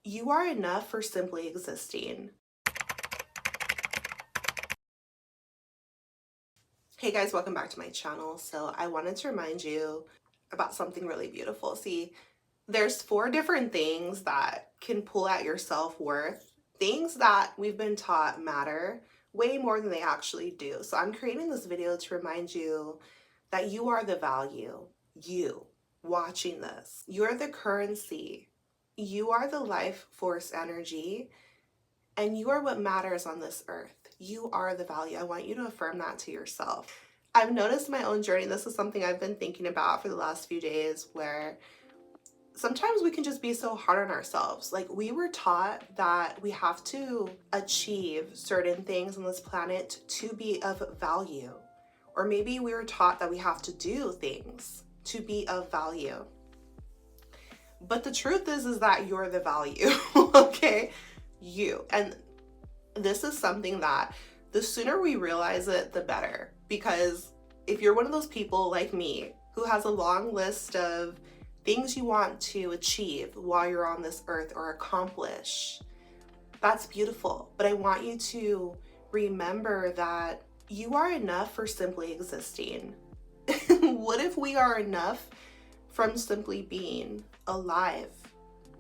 You are enough for simply existing. Hey guys, welcome back to my channel. So I wanted to remind you about something really beautiful. See, there's 4 different things that can pull at your self-worth, things that we've been taught matter way more than they actually do. So I'm creating this video to remind you that you are the value. You watching this, you're the currency. You are the life force energy, and you are what matters on this earth. You are the value. I want you to affirm that to yourself. I've noticed my own journey. This is something I've been thinking about for the last few days, where sometimes we can just be so hard on ourselves. Like, we were taught that we have to achieve certain things on this planet to be of value. Or maybe we were taught that we have to do things to be of value. But the truth is that you're the value, okay? You. And this is something that the sooner we realize it, the better. Because if you're one of those people like me who has a long list of things you want to achieve while you're on this earth or accomplish, that's beautiful. But I want you to remember that you are enough for simply existing. What if we are enough from simply being alive?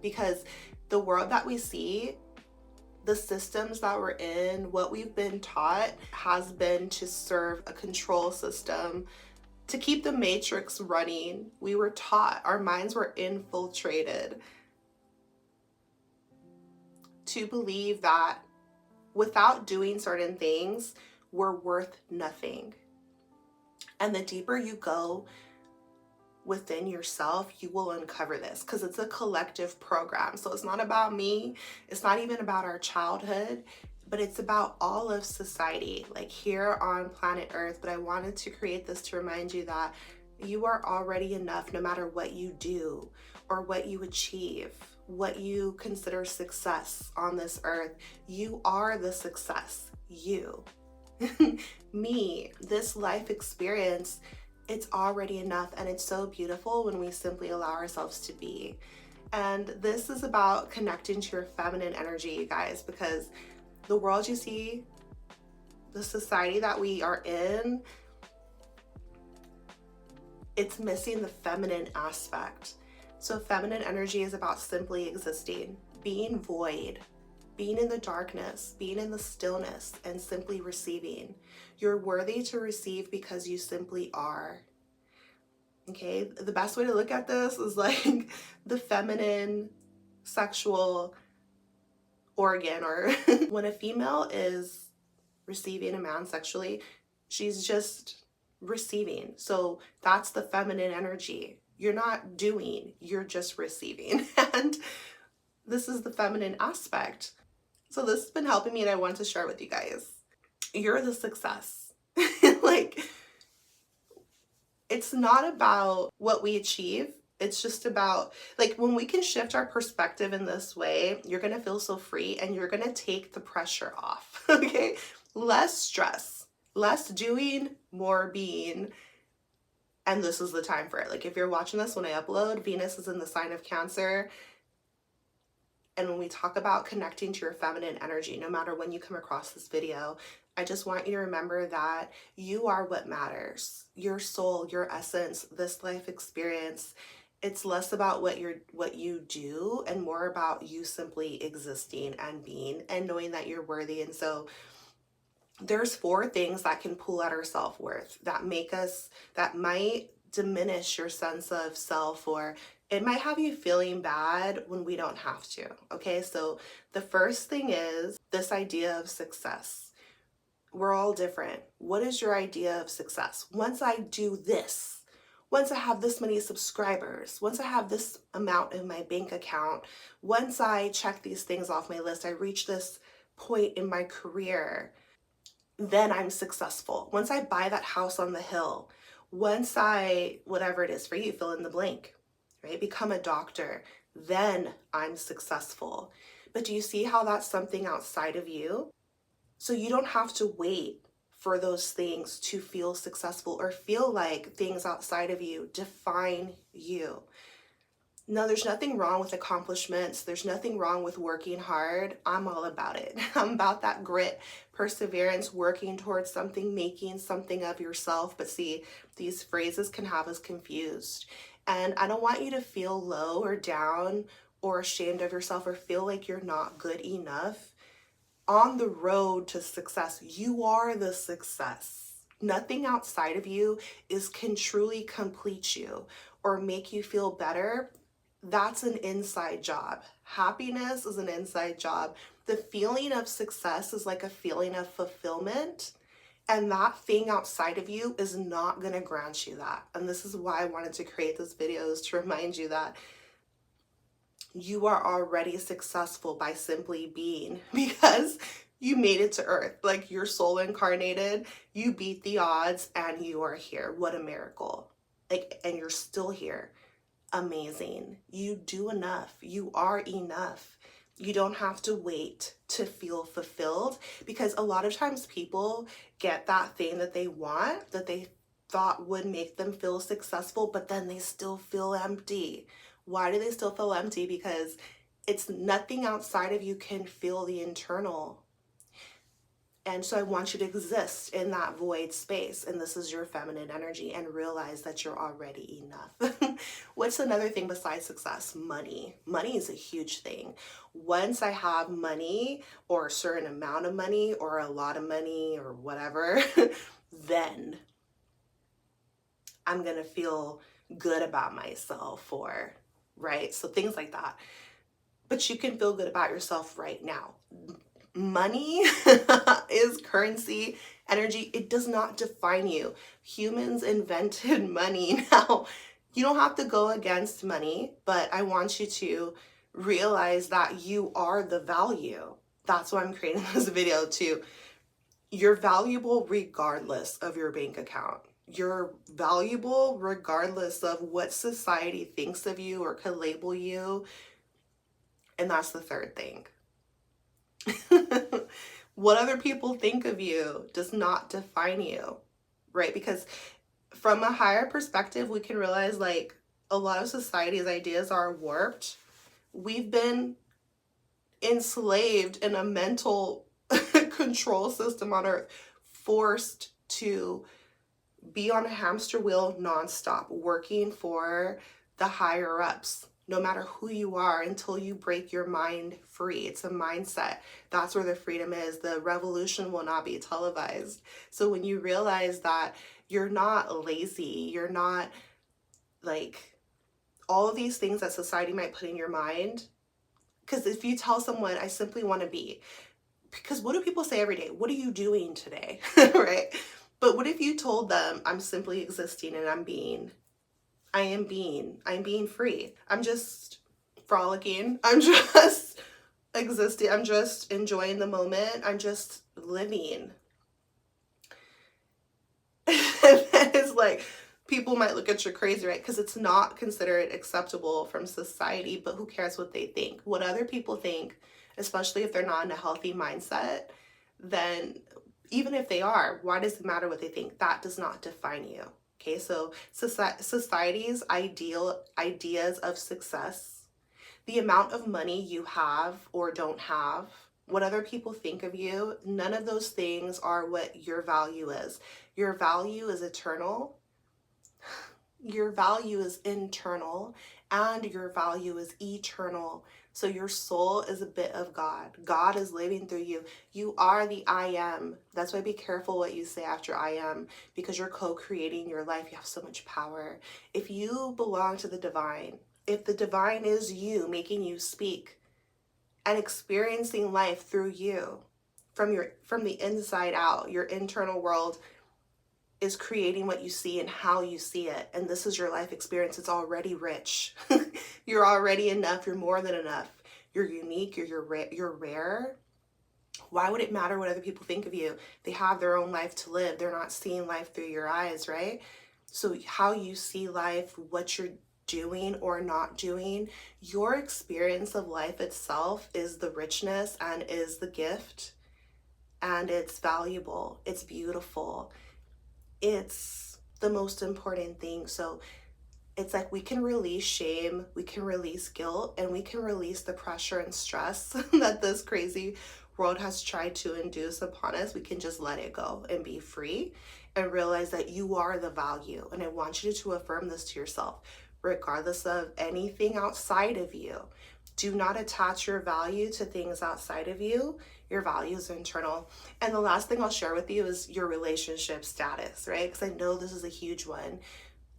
Because the world that we see, the systems that we're in, what we've been taught has been to serve a control system, to keep the matrix running. We were taught, our minds were infiltrated to believe that without doing certain things, we're worth nothing. And the deeper you go within yourself, you will uncover this, because it's a collective program. So it's not about me, it's not even about our childhood, but it's about all of society, like here on planet Earth. But I wanted to create this to remind you that you are already enough, no matter what you do or what you achieve, what you consider success on this earth. You are the success. You. Me, this life experience, it's already enough, and it's so beautiful when we simply allow ourselves to be. And this is about connecting to your feminine energy, you guys, because the world you see, the society that we are in, it's missing the feminine aspect. So feminine energy is about simply existing, being void, being in the darkness, being in the stillness, and simply receiving. You're worthy to receive because you simply are. Okay, the best way to look at this is like the feminine sexual organ, or when a female is receiving a man sexually, she's just receiving. So that's the feminine energy. You're not doing, you're just receiving. And this is the feminine aspect. So this has been helping me, and I want to share it with you guys. You're the success. Like, it's not about what we achieve. It's just about, like, when we can shift our perspective in this way, you're going to feel so free, and you're going to take the pressure off. Okay? Less stress, less doing, more being. And this is the time for it. Like, if you're watching this when I upload, Venus is in the sign of Cancer. And when we talk about connecting to your feminine energy, no matter when you come across this video, I just want you to remember that you are what matters. Your soul, your essence, this life experience, it's less about what you do and more about you simply existing and being and knowing that you're worthy. And so there's 4 things that can pull at our self-worth, that might diminish your sense of self, or it might have you feeling bad when we don't have to. Okay, so the first thing is this idea of success. We're all different. What is your idea of success? Once I do this, once I have this many subscribers, once I have this amount in my bank account, once I check these things off my list, I reach this point in my career, then I'm successful. Once I buy that house on the hill, once I, whatever it is for you, fill in the blank, right? Become a doctor, then I'm successful. But do you see how that's something outside of you? So you don't have to wait for those things to feel successful or feel like things outside of you define you. No, there's nothing wrong with accomplishments. There's nothing wrong with working hard. I'm all about it. I'm about that grit, perseverance, working towards something, making something of yourself. But see, these phrases can have us confused. And I don't want you to feel low or down or ashamed of yourself or feel like you're not good enough. On the road to success, you are the success. Nothing outside of you can truly complete you or make you feel better. That's an inside job. Happiness is an inside job. The feeling of success is like a feeling of fulfillment. And that thing outside of you is not going to grant you that. And this is why I wanted to create this video, is to remind you that you are already successful by simply being, because you made it to earth. Like, your soul incarnated, you beat the odds and you are here. What a miracle. Like, and you're still here. Amazing. You do enough. You are enough. You don't have to wait to feel fulfilled, because a lot of times people get that thing that they want, that they thought would make them feel successful, but then they still feel empty. Why do they still feel empty? Because it's nothing outside of you can fill the internal. And so I want you to exist in that void space. And this is your feminine energy, and realize that you're already enough. What's another thing besides success? Money. Money is a huge thing. Once I have money, or a certain amount of money, or a lot of money, or whatever, then I'm going to feel good about myself, or, right? So things like that. But you can feel good about yourself right now. Money is currency, energy. It does not define you. Humans invented money. Now, you don't have to go against money, but I want you to realize that you are the value. That's why I'm creating this video too. You're valuable regardless of your bank account. You're valuable regardless of what society thinks of you or could label you. And that's the third thing. What other people think of you does not define you, right? Because from a higher perspective, we can realize, like, a lot of society's ideas are warped. We've been enslaved in a mental control system on earth, forced to be on a hamster wheel nonstop, working for the higher ups, no matter who you are, until you break your mind free. It's a mindset. That's where the freedom is. The revolution will not be televised. So when you realize that you're not lazy, you're not like all of these things that society might put in your mind. Because if you tell someone, I simply want to be, because what do people say every day? What are you doing today? Right? But what if you told them, I'm simply existing and I'm being free. I'm just frolicking. I'm just existing. I'm just enjoying the moment. I'm just living. It's like, people might look at you crazy, right? Because it's not considered acceptable from society, but who cares what they think? What other people think, especially if they're not in a healthy mindset, then even if they are, why does it matter what they think? That does not define you. Okay, so society's ideas of success, the amount of money you have or don't have, what other people think of you, none of those things are what your value is. Your value is eternal. Your value is internal, and your value is eternal. So your soul is a bit of God. God is living through you. You are the I am. That's why be careful what you say after I am, because you're co-creating your life. You have so much power. If you belong to the divine, if the divine is you, making you speak and experiencing life through you, from the inside out, your internal world is creating what you see and how you see it. And this is your life experience. It's already rich. You're already enough. You're more than enough. You're unique. You're rare. Why would it matter what other people think of you? They have their own life to live. They're not seeing life through your eyes, right? So how you see life, what you're doing or not doing, your experience of life itself is the richness and is the gift. And it's valuable. It's beautiful. It's the most important thing. So It's like we can release shame, we can release guilt, and we can release the pressure and stress that this crazy world has tried to induce upon us. We can just let it go and be free and realize that you are the value. And I want you to affirm this to yourself, regardless of anything outside of you. Do not attach your value to things outside of you. Your value is internal. And the last thing I'll share with you is your relationship status, right? Because I know this is a huge one.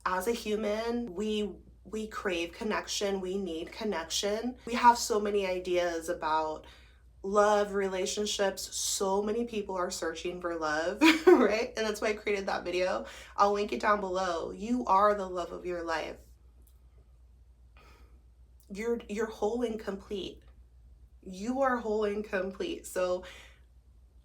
As a human, we crave connection, we need connection. We have so many ideas about love, relationships. So many people are searching for love, right? And that's why I created that video. I'll link it down below. You are the love of your life. You're whole and complete. You are whole and complete. So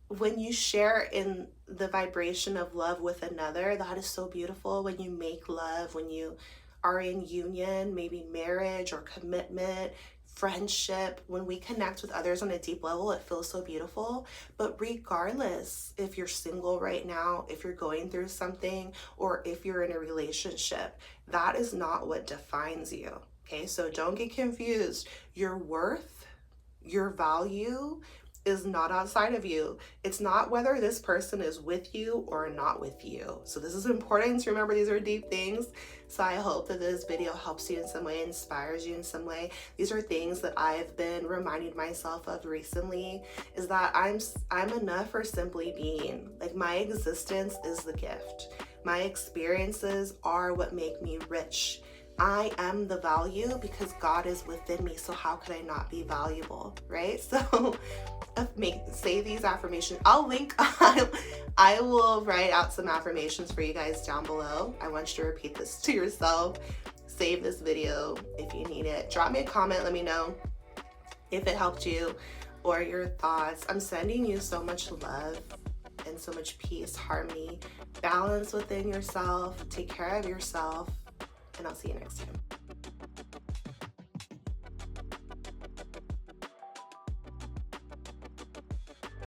when you share in the vibration of love with another, that is so beautiful. When you make love, when you are in union, maybe marriage or commitment, friendship, when we connect with others on a deep level, it feels so beautiful. But regardless if you're single right now, if you're going through something, or if you're in a relationship, that is not what defines you. Okay, so don't get confused. Your worth, your value is not outside of you. It's not whether this person is with you or not with you. So this is important to remember. These are deep things. So I hope that this video helps you in some way, inspires you in some way. These are things that I've been reminding myself of recently, is that I'm enough for simply being. Like, my existence is the gift. My experiences are what make me rich. I am the value because God is within me. So how could I not be valuable, right? So say these affirmations. I'll link, I will write out some affirmations for you guys down below. I want you to repeat this to yourself. Save this video if you need it. Drop me a comment. Let me know if it helped you or your thoughts. I'm sending you so much love and so much peace, harmony, balance within yourself. Take care of yourself, and I'll see you next time.